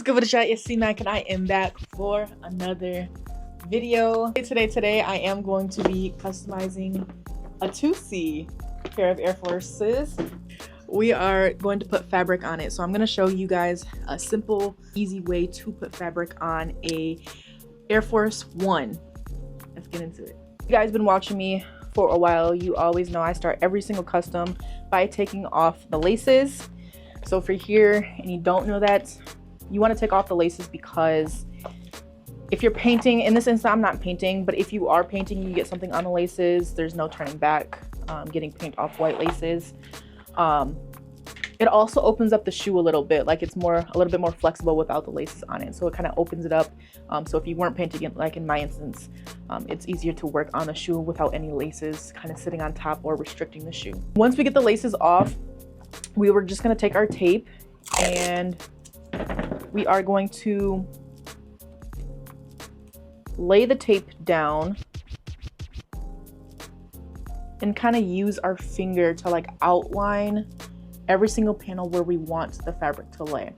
good with a shot? It's C-Mac and I am back for another video. Today I am going to be customizing a 2C pair of Air Forces. We are going to put fabric on it. So I'm going to show you guys a simple, easy way to put fabric on a Air Force One. Let's get into it. You guys been watching me for a while. You always know I start every single custom by taking off the laces. So for here, and you don't know that, you want to take off the laces because if you're painting, in this instance I'm not painting, but if you are painting, you get something on the laces, there's no turning back getting paint off white laces. It also opens up the shoe a little bit, like it's a little bit more flexible without the laces on it. So it kind of opens it up. So if you weren't painting it, like in my instance, it's easier to work on the shoe without any laces kind of sitting on top or restricting the shoe. Once we get the laces off, we were just going to take our tape and we are going to lay the tape down and kind of use our finger to like outline every single panel where we want the fabric to lay.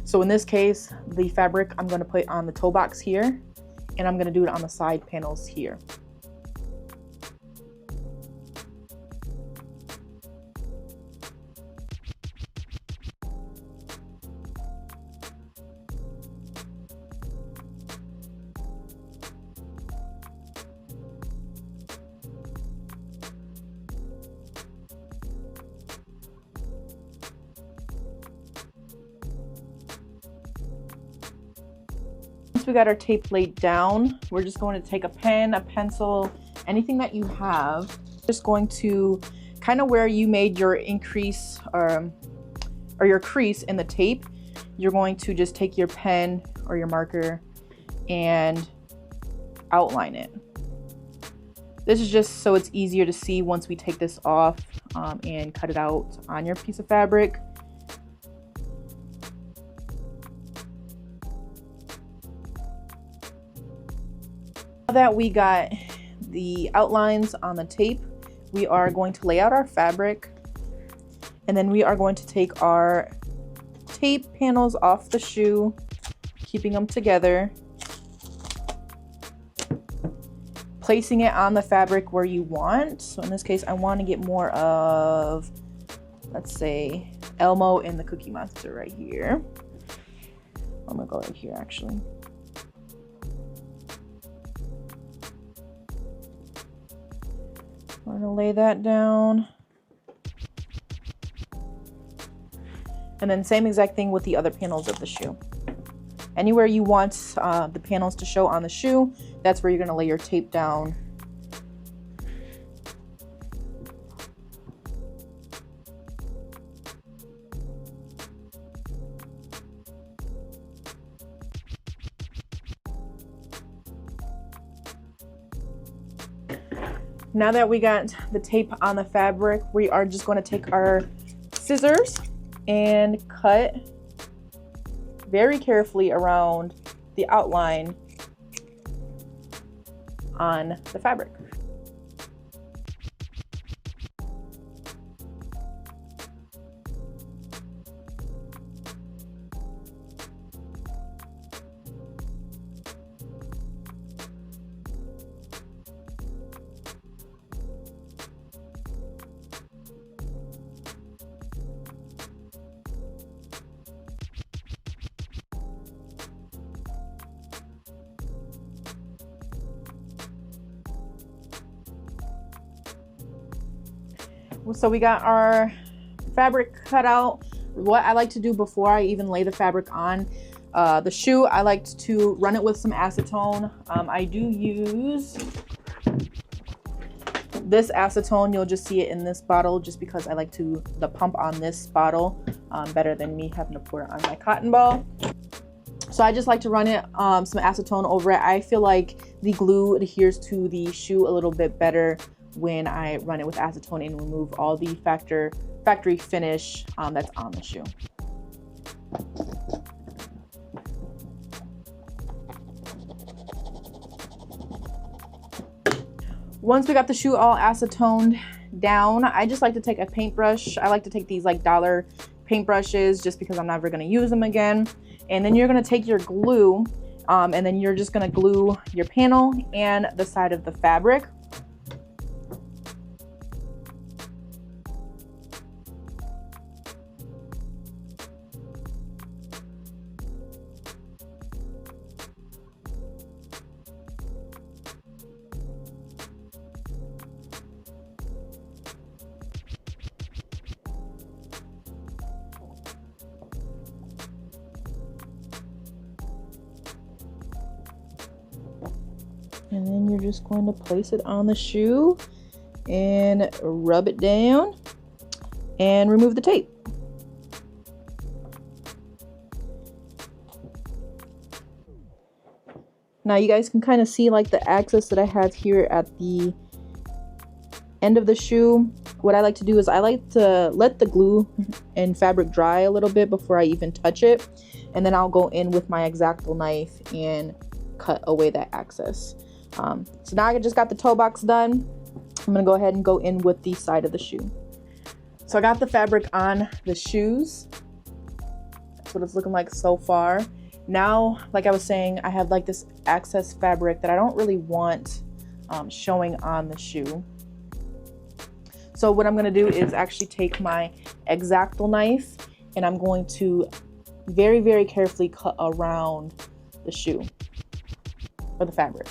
So in this case, the fabric I'm going to put on the toe box here, and I'm going to do it on the side panels here. We got our tape laid down, we're just going to take a pen, a pencil, anything that you have, just going to kind of where you made your increase or your crease in the tape, you're going to just take your pen or your marker and outline it. This is just so it's easier to see once we take this off and cut it out on your piece of fabric. Now that we got the outlines on the tape, we are going to lay out our fabric, and then we are going to take our tape panels off the shoe, keeping them together, placing it on the fabric where you want. So in this case, I want to get more of, let's say, Elmo and the Cookie Monster right here. I'm gonna go right here actually. We're gonna lay that down. And then same exact thing with the other panels of the shoe. Anywhere you want the panels to show on the shoe, that's where you're gonna lay your tape down. Now that we got the tape on the fabric, we are just going to take our scissors and cut very carefully around the outline on the fabric. So we got our fabric cut out. What I like to do before I even lay the fabric on the shoe, I like to run it with some acetone. I do use this acetone. You'll just see it in this bottle just because I like the pump on this bottle better than me having to pour it on my cotton ball. So I just like to run it some acetone over it. I feel like the glue adheres to the shoe a little bit better when I run it with acetone and remove all the factory finish that's on the shoe. Once we got the shoe all acetoned down, I just like to take a paintbrush. I like to take these like dollar paintbrushes just because I'm never going to use them again. And then you're gonna take your glue and then you're just gonna glue your panel and the side of the fabric. And then you're just going to place it on the shoe and rub it down and remove the tape. Now you guys can kind of see like the access that I have here at the end of the shoe. What I like to do is I like to let the glue and fabric dry a little bit before I even touch it. And then I'll go in with my X-Acto knife and cut away that access. So now I just got the toe box done. I'm gonna go ahead and go in with the side of the shoe. So I got the fabric on the shoes. That's what it's looking like so far. Now, like I was saying, I have like this excess fabric that I don't really want showing on the shoe. So what I'm gonna do is actually take my X-Acto knife and I'm going to very, very carefully cut around the shoe or the fabric.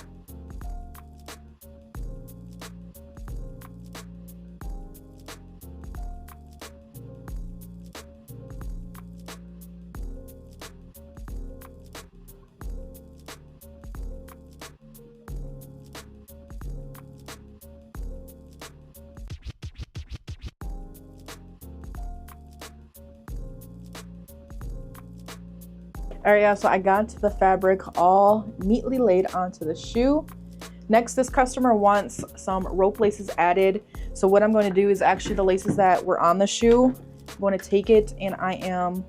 All right, yeah, so I got the fabric all neatly laid onto the shoe. Next, this customer wants some rope laces added. So what I'm going to do is actually the laces that were on the shoe, I'm going to take it and I am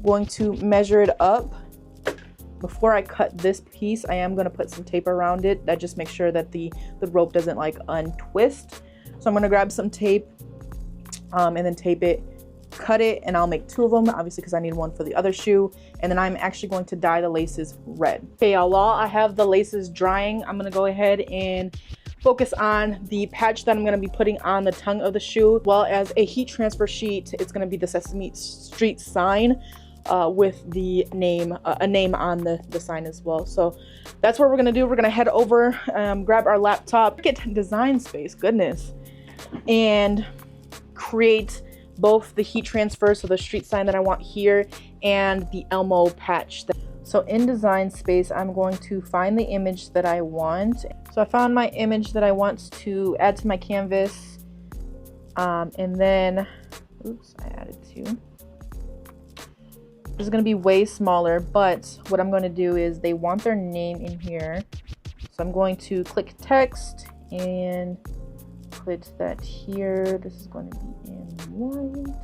going to measure it up. Before I cut this piece, I am going to put some tape around it. That just makes sure that the rope doesn't like untwist. So I'm going to grab some tape and then tape it, cut it, and I'll make two of them, obviously because I need one for the other shoe. And then I'm actually going to dye the laces red. Okay, y'all, while I have the laces drying, I'm gonna go ahead and focus on the patch that I'm gonna be putting on the tongue of the shoe, as well as a heat transfer sheet. It's gonna be the Sesame Street sign with the name, a name on the sign as well. So that's what we're gonna do. We're gonna head over, grab our laptop, get design space, goodness, and create both the heat transfer, so the street sign that I want here, and the Elmo patch. So in design space, I'm going to find the image that I want. So I found my image that I want to add to my canvas. And then, oops, I added two. This is gonna be way smaller, but what I'm gonna do is they want their name in here. So I'm going to click text and put that here. This is going to be in white.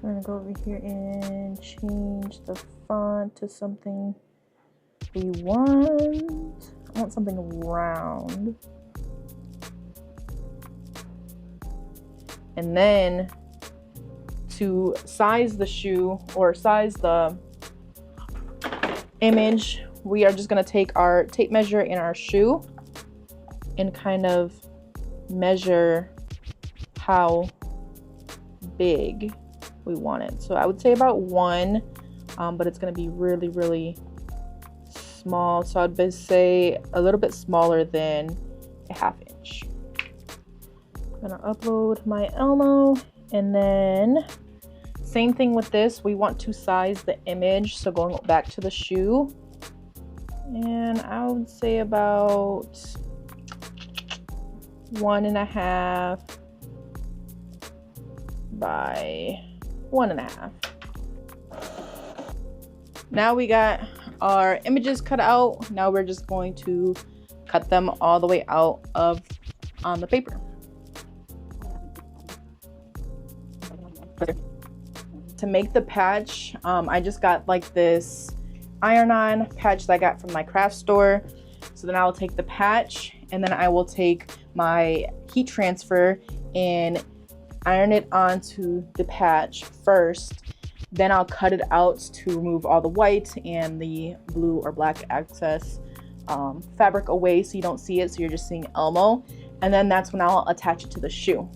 I'm going to go over here and change the font to something we want. I want something round. And then to size the shoe or size the image, we are just going to take our tape measure in our shoe and kind of measure how big we want it. So I would say about 1, but it's going to be really, really small. So I'd say a little bit smaller than a 1/2 inch. I'm going to upload my Elmo, and then same thing with this. We want to size the image. So going back to the shoe, and I would say about 1.5 by 1.5. Now we got our images cut out. Now we're just going to cut them all the way out on the paper. To make the patch, I just got like this iron-on patch that I got from my craft store. So then I will take the patch, and then I will take my heat transfer and iron it onto the patch first. Then I'll cut it out to remove all the white and the blue or black excess fabric away so you don't see it, so you're just seeing Elmo. And then that's when I'll attach it to the shoe.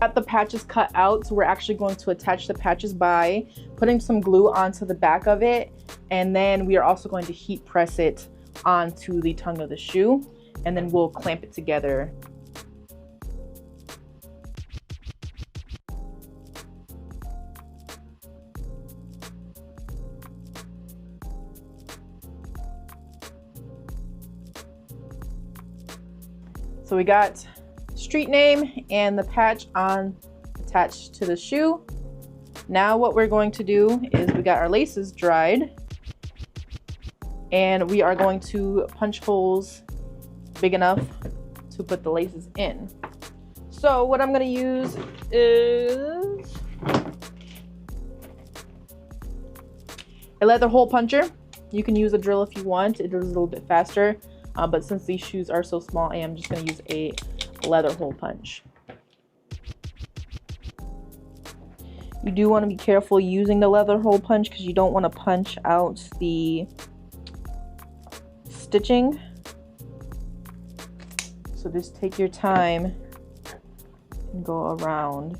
Got the patches cut out, so we're actually going to attach the patches by putting some glue onto the back of it, and then we are also going to heat press it onto the tongue of the shoe, and then we'll clamp it together. So we got street name and the patch on attached to the shoe. Now what we're going to do is we got our laces dried, and we are going to punch holes big enough to put the laces in. So what I'm going to use is a leather hole puncher. You can use a drill if you want. It is a little bit faster, but since these shoes are so small, I am just going to use a leather hole punch. You do want to be careful using the leather hole punch because you don't want to punch out the stitching. So just take your time and go around.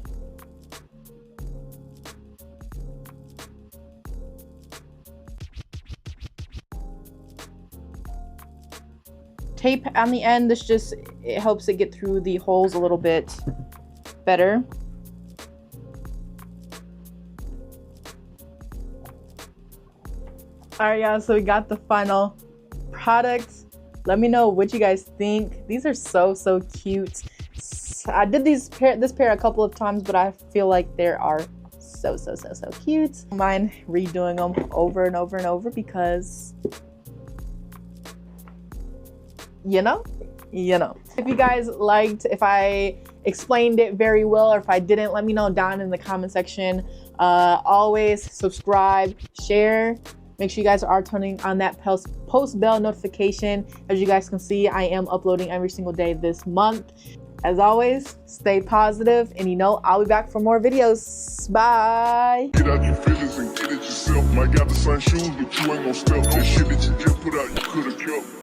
Tape on the end, it helps it get through the holes a little bit better. Alright, y'all, so we got the final product. Let me know what you guys think. These are so cute. I did this pair a couple of times, but I feel like they are so cute. I don't mind redoing them over and over and over because you know. If you guys liked, if I explained it very well, or if I didn't, let me know down in the comment section. Always subscribe, share. Make sure you guys are turning on that post bell notification. As you guys can see, I am uploading every single day this month. As always, stay positive, and I'll be back for more videos. Bye. Get out your feelings and get it yourself. Might got the same shoes, but you ain't gonna step. This shit that you just put out, you could've kept.